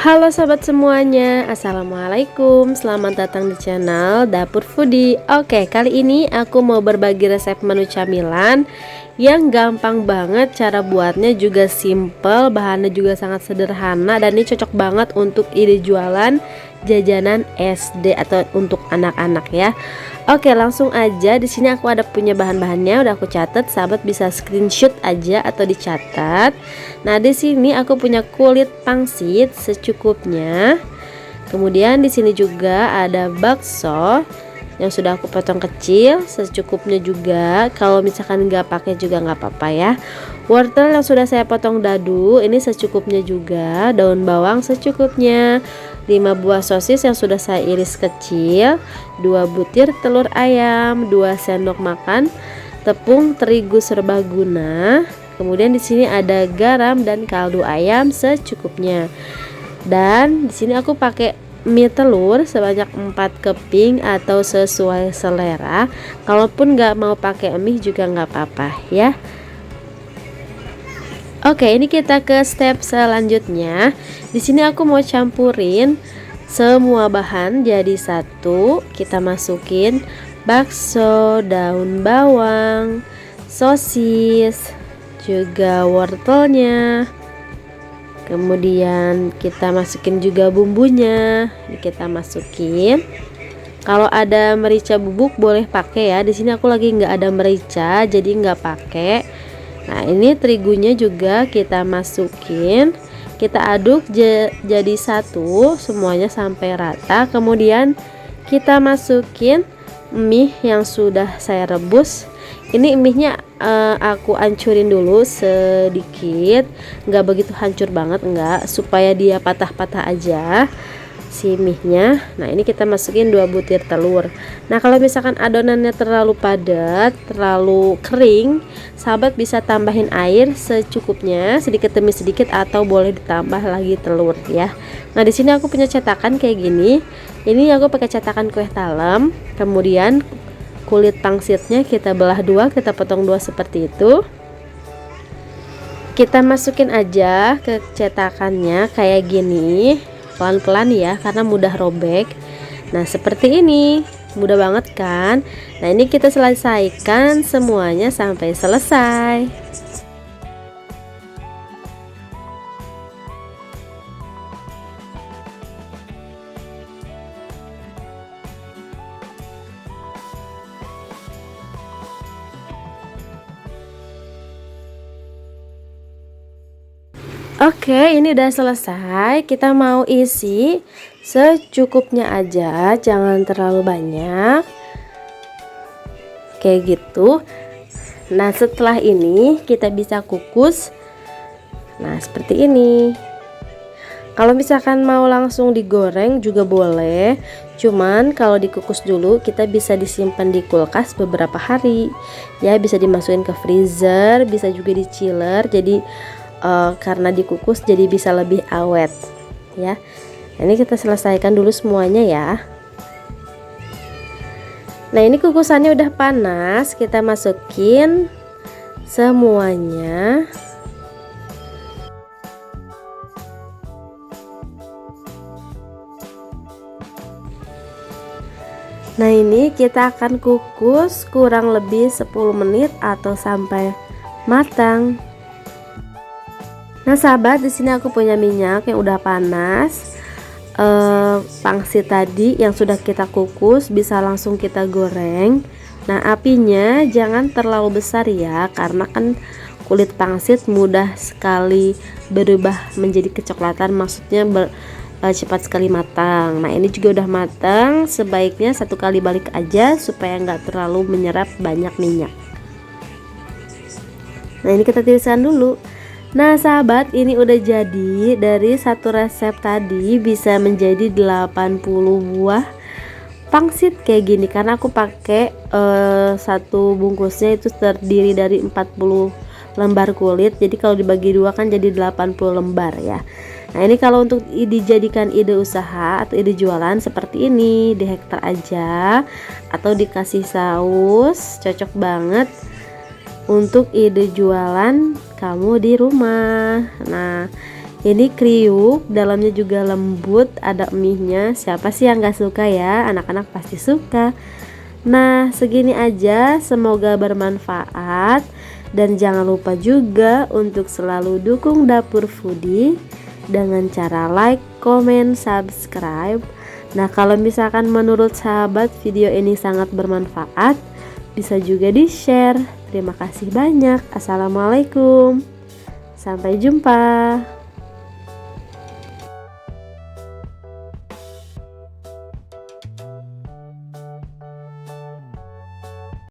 Halo sahabat semuanya, assalamualaikum. Selamat datang di channel Dapur Foodie. Oke, kali ini aku mau berbagi resep menu camilan yang gampang banget. Cara buatnya juga simple, bahannya juga sangat sederhana, dan ini cocok banget untuk ide jualan jajanan SD atau untuk anak-anak ya. Oke, langsung aja. Di sini aku ada punya bahan-bahannya, udah aku catat. Sahabat bisa screenshot aja atau dicatat. Nah, di sini aku punya kulit pangsit secukupnya. Kemudian di sini juga ada bakso yang sudah aku potong kecil secukupnya juga. Kalau misalkan nggak pakai juga nggak apa-apa ya. Wortel yang sudah saya potong dadu ini secukupnya juga. Daun bawang secukupnya. 5 buah sosis yang sudah saya iris kecil, 2 butir telur ayam, 2 sendok makan tepung terigu serbaguna. Kemudian di sini ada garam dan kaldu ayam secukupnya. Dan di sini aku pakai mie telur sebanyak 4 keping atau sesuai selera. Kalaupun nggak mau pakai mie juga nggak apa-apa ya. Oke, ini kita ke step selanjutnya. Di sini aku mau campurin semua bahan jadi satu. Kita masukin bakso, daun bawang, sosis, juga wortelnya. Kemudian kita masukin juga bumbunya. Ini kita masukin. Kalau ada merica bubuk boleh pakai ya. Di sini aku lagi nggak ada merica, jadi nggak pakai. Nah, ini terigunya juga kita masukin, kita aduk jadi satu semuanya sampai rata. Kemudian kita masukin mie yang sudah saya rebus. Ini mie-nya aku hancurin dulu sedikit, nggak begitu hancur banget, enggak, supaya dia patah-patah aja si mie-nya. Nah, ini kita masukin 2 butir telur. Nah, kalau misalkan adonannya terlalu padat, terlalu kering, sahabat bisa tambahin air secukupnya, sedikit demi sedikit, atau boleh ditambah lagi telur ya. Nah, di sini aku punya cetakan kayak gini. Ini aku pakai cetakan kue talam. Kemudian kulit pangsitnya kita belah dua, kita potong dua seperti itu. Kita masukin aja ke cetakannya kayak gini. Pelan-pelan ya, karena mudah robek. Nah, seperti ini, mudah banget kan? Nah, ini kita selesaikan semuanya sampai selesai. Oke, ini udah selesai. Kita mau isi secukupnya aja, jangan terlalu banyak. Kayak gitu. Nah, setelah ini kita bisa kukus. Nah, seperti ini. Kalau misalkan mau langsung digoreng juga boleh. Cuman kalau dikukus dulu, kita bisa disimpan di kulkas beberapa hari. Ya, bisa dimasukin ke freezer, bisa juga di chiller. Jadi karena dikukus jadi bisa lebih awet ya. Ini kita selesaikan dulu semuanya ya. Nah, ini kukusannya udah panas, kita masukin semuanya. Nah, ini kita akan kukus kurang lebih 10 menit atau sampai matang. Nah, sahabat, di sini aku punya minyak yang udah panas. Pangsit tadi yang sudah kita kukus bisa langsung kita goreng. Nah, apinya jangan terlalu besar ya, karena kan kulit pangsit mudah sekali berubah menjadi kecoklatan, maksudnya cepat sekali matang. Nah, ini juga udah matang, sebaiknya satu kali balik aja supaya nggak terlalu menyerap banyak minyak. Nah, ini kita tiriskan dulu. Nah, sahabat, ini udah jadi. Dari satu resep tadi bisa menjadi 80 buah pangsit kayak gini, karena aku pakai satu bungkusnya itu terdiri dari 40 lembar kulit. Jadi kalau dibagi dua kan jadi 80 lembar ya. Nah, ini kalau untuk dijadikan ide usaha atau ide jualan seperti ini, di hektar aja atau dikasih saus, cocok banget untuk ide jualan kamu di rumah. Nah, Ini kriuk, dalamnya juga lembut, ada mie-nya. Siapa sih yang gak suka ya? Anak-anak pasti suka. Nah, segini aja, semoga bermanfaat. Dan jangan lupa juga untuk selalu dukung Dapur Foodie dengan cara like, comment, subscribe. Nah, kalau misalkan menurut sahabat video ini sangat bermanfaat, bisa juga di-share. Terima kasih banyak. Assalamualaikum. Sampai jumpa.